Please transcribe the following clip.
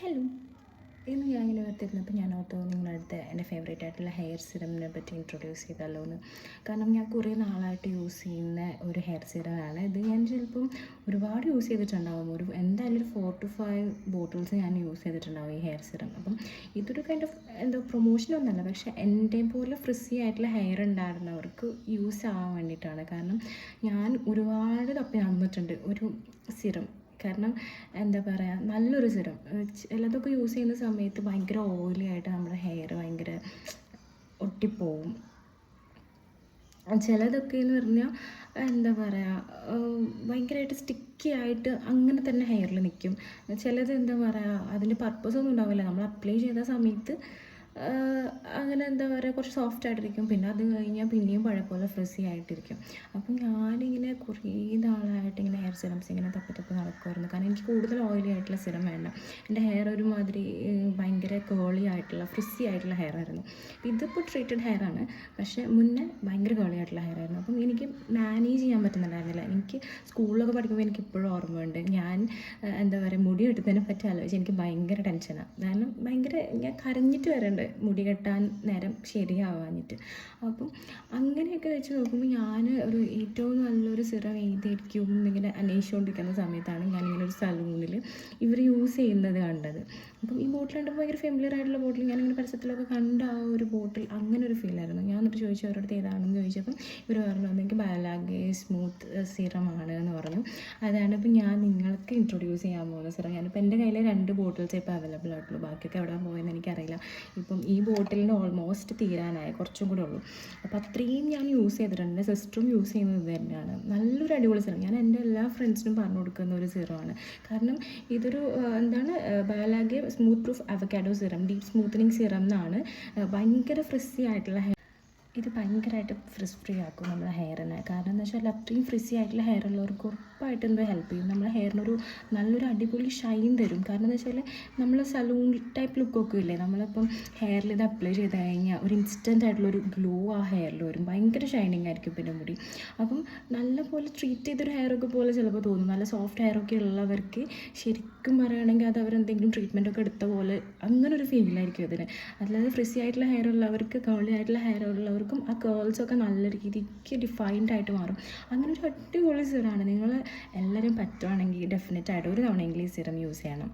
Hello. ഇന്ന് ഞാൻ ഇങ്ങനെ ഓർത്തിരുന്നപ്പോൾ ഞാൻ ഓർത്തു നിങ്ങളുടെ അടുത്ത് എൻ്റെ ഫേവറേറ്റ് ആയിട്ടുള്ള ഹെയർ സിറമിനെ പറ്റി ഇൻട്രൊഡ്യൂസ് ചെയ്തല്ലോ എന്ന്. കാരണം ഞാൻ കുറേ നാളായിട്ട് യൂസ് ചെയ്യുന്ന ഒരു ഹെയർ സിറമാണ് ഇത്. ഞാൻ ചിലപ്പം ഒരുപാട് യൂസ് ചെയ്തിട്ടുണ്ടാവും. എന്തായാലും ഒരു 4 to 5 ബോട്ടിൽസ് ഞാൻ യൂസ് ചെയ്തിട്ടുണ്ടാവും ഈ ഹെയർ സിറം. അപ്പം ഇതൊരു കൈൻഡ് ഓഫ് എന്തോ പ്രൊമോഷനൊന്നുമല്ല, പക്ഷേ എൻ്റെ പോലെ ഫ്രിസി ആയിട്ടുള്ള ഹെയർ ഉണ്ടായിരുന്നവർക്ക് യൂസ് ആവാൻ വേണ്ടിയിട്ടാണ്. കാരണം ഞാൻ ഒരുപാട് തപ്പി നടന്നിട്ടുണ്ട് ഒരു സിറം. കാരണം എന്താ പറയുക, നല്ലൊരു സിറം. ചിലതൊക്കെ യൂസ് ചെയ്യുന്ന സമയത്ത് ഭയങ്കര ഓയിലി ആയിട്ട് നമ്മുടെ ഹെയർ ഭയങ്കര ഒട്ടിപ്പോവും. ചിലതൊക്കെ എന്ന് പറഞ്ഞാൽ എന്താ പറയുക, ഭയങ്കരമായിട്ട് സ്റ്റിക്കി ആയിട്ട് അങ്ങനെ തന്നെ ഹെയറിൽ നിൽക്കും. ചിലത് എന്താ പറയുക, അതിൻ്റെ പർപ്പസ് ഒന്നും ഉണ്ടാവില്ല. നമ്മൾ അപ്ലൈ ചെയ്ത സമയത്ത് അങ്ങനെ എന്താ പറയുക, കുറച്ച് സോഫ്റ്റ് ആയിട്ടിരിക്കും. പിന്നെ അത് കഴിഞ്ഞാൽ പിന്നെയും പഴയ പോലെ ഫ്രിസി ആയിട്ടിരിക്കും. അപ്പം ഞാനിങ്ങനെ കുറേ നാളായിട്ട് ഇങ്ങനെ ഹെയർ സിറംസ് ഇങ്ങനെ തപ്പി നടക്കുമായിരുന്നു. കാരണം എനിക്ക് കൂടുതൽ ഓയിലി ആയിട്ടുള്ള സിറം വേണ്ട. എൻ്റെ ഹെയർ ഒരുമാതിരി ഭയങ്കര കേളി ആയിട്ടുള്ള ഫ്രിസി ആയിട്ടുള്ള ഹെയർ ആയിരുന്നു. ഇതിപ്പോൾ ട്രീറ്റഡ് ഹെയർ ആണ്, പക്ഷേ മുന്നേ ഭയങ്കര കേളി ആയിട്ടുള്ള ഹെയർ ആയിരുന്നു. അപ്പം എനിക്ക് മാനേജ് ചെയ്യാൻ പറ്റുന്നുണ്ടായിരുന്നില്ല. എനിക്ക് സ്കൂളിലൊക്കെ പഠിക്കുമ്പോൾ എനിക്ക് ഇപ്പോഴും ഓർമ്മയുണ്ട്, ഞാൻ എന്താ പറയുക, മുടി വെട്ടുന്നതിനെ പറ്റി ആലോചിച്ച് എനിക്ക് ഭയങ്കര ടെൻഷനാണ്. കാരണം ഭയങ്കര ഞാൻ കരഞ്ഞിട്ട് വരേണ്ട മുടി കെട്ടാൻ നേരം ശരിയാവാഞ്ഞിട്ട്. അപ്പം അങ്ങനെയൊക്കെ വെച്ച് നോക്കുമ്പോൾ ഞാൻ ഒരു ഏറ്റവും നല്ലൊരു സിറം ഏതായിരിക്കും എന്നിങ്ങനെ അന്വേഷിച്ചുകൊണ്ടിരിക്കുന്ന സമയത്താണ് ഞാനിങ്ങനെ ഒരു സലൂണിൽ ഇവർ യൂസ് ചെയ്യുന്നത് കണ്ടത്. അപ്പം ഈ ബോട്ടിൽ കണ്ടപ്പോൾ ഭയങ്കര ഫെമിലിയർ ആയിട്ടുള്ള ബോട്ടിൽ, ഞാനിങ്ങനെ പരസ്യത്തിലൊക്കെ കണ്ട ആ ഒരു ബോട്ടിൽ അങ്ങനെ ഒരു ഫീലായിരുന്നു. ഞാൻ എന്നിട്ട് ചോദിച്ചു അവരുടെ അടുത്ത് ഏതാണെന്ന് ചോദിച്ചപ്പം ഇവർ പറഞ്ഞു എനിക്ക് ബയോലാഗെ സ്മൂത്ത് സിറമാണ് എന്ന് പറഞ്ഞു. അതാണ് ഇപ്പം ഞാൻ നിങ്ങൾക്ക് ഇൻട്രൊഡ്യൂസ് ചെയ്യാൻ പോകുന്ന സിറം. ഞാനിപ്പോൾ എൻ്റെ കയ്യിൽ 2 ബോട്ടിൽസ് ഇപ്പോൾ അവൈലബിൾ ആയിട്ടുള്ളൂ. ബാക്കിയൊക്കെ എവിടെ പോയെന്ന് എനിക്കറിയില്ല. ഇപ്പം ഈ ബോട്ടിലിന് ഓൾമോസ്റ്റ് തീരാനായി, കുറച്ചും കൂടെ ഉള്ളൂ. അപ്പോൾ അത്രയും ഞാൻ യൂസ് ചെയ്തിട്ടുണ്ട്. എൻ്റെ സിസ്റ്ററും യൂസ് ചെയ്യുന്നത് ഇത് തന്നെയാണ്. നല്ലൊരു അടിപൊളി സിറം. ഞാൻ എൻ്റെ എല്ലാ ഫ്രണ്ട്സിനും പറഞ്ഞു കൊടുക്കുന്ന ഒരു സിറമാണ്. കാരണം ഇതൊരു എന്താണ് Biolage smooth proof avocado serum, deep smoothening serum എന്നാണ്. ഭയങ്കര ഫ്രിസി ആയിട്ടുള്ള ഇത് ഭയങ്കരമായിട്ട് ഫ്രിസ് ഫ്രീ ആക്കും നമ്മുടെ ഹെയറിനെ. കാരണം എന്താ വെച്ചാൽ അത്രയും ഫ്രിസി ആയിട്ടുള്ള ഹെയർ ഉള്ളവർക്ക് ഉറപ്പായിട്ട് എന്തോ ഹെൽപ്പ് ചെയ്യും. നമ്മുടെ ഹെയറിനൊരു നല്ലൊരു അടിപൊളി ഷൈൻ തരും. കാരണം എന്താ വെച്ചാൽ നമ്മൾ സലൂൺ ടൈപ്പ് ലുക്കൊക്കെ ഇല്ലേ, നമ്മളിപ്പം ഹെയറിൽ ഇത് അപ്ലൈ ചെയ്ത് കഴിഞ്ഞാൽ ഒരു ഇൻസ്റ്റൻ്റ് ആയിട്ടുള്ളൊരു ഗ്ലോ ആ ഹെയറിൽ വരും. ഭയങ്കര ഷൈനിങ് ആയിരിക്കും പിന്നെ മുടി. അപ്പം നല്ലപോലെ ട്രീറ്റ് ചെയ്തൊരു ഹെയറൊക്കെ പോലെ ചിലപ്പോൾ തോന്നും. നല്ല സോഫ്റ്റ് ഹെയറൊക്കെ ഉള്ളവർക്ക് ശരിക്കും പറയുകയാണെങ്കിൽ അത് അവരെന്തെങ്കിലും ട്രീറ്റ്മെൻറ്റൊക്കെ എടുത്ത പോലെ അങ്ങനെ ഒരു ഫീലായിരിക്കും അതിന്. അല്ലാതെ ഫ്രിസി ആയിട്ടുള്ള ഹെയർ ഉള്ളവർക്ക്, കേളി ആയിട്ടുള്ള ഹെയർ ഉള്ളവർക്കും ആ കേൾസൊക്കെ നല്ല രീതിക്ക് ഡിഫൈൻഡ് ആയിട്ട് മാറും. അങ്ങനെ ഒരു അടിപൊളി സിറമാണ്. നിങ്ങൾ എല്ലാവരും പറ്റുവാണെങ്കിൽ ഡെഫിനറ്റായിട്ട് ഒരു തവണയെങ്കിലും ഈ സിറം യൂസ് ചെയ്യണം.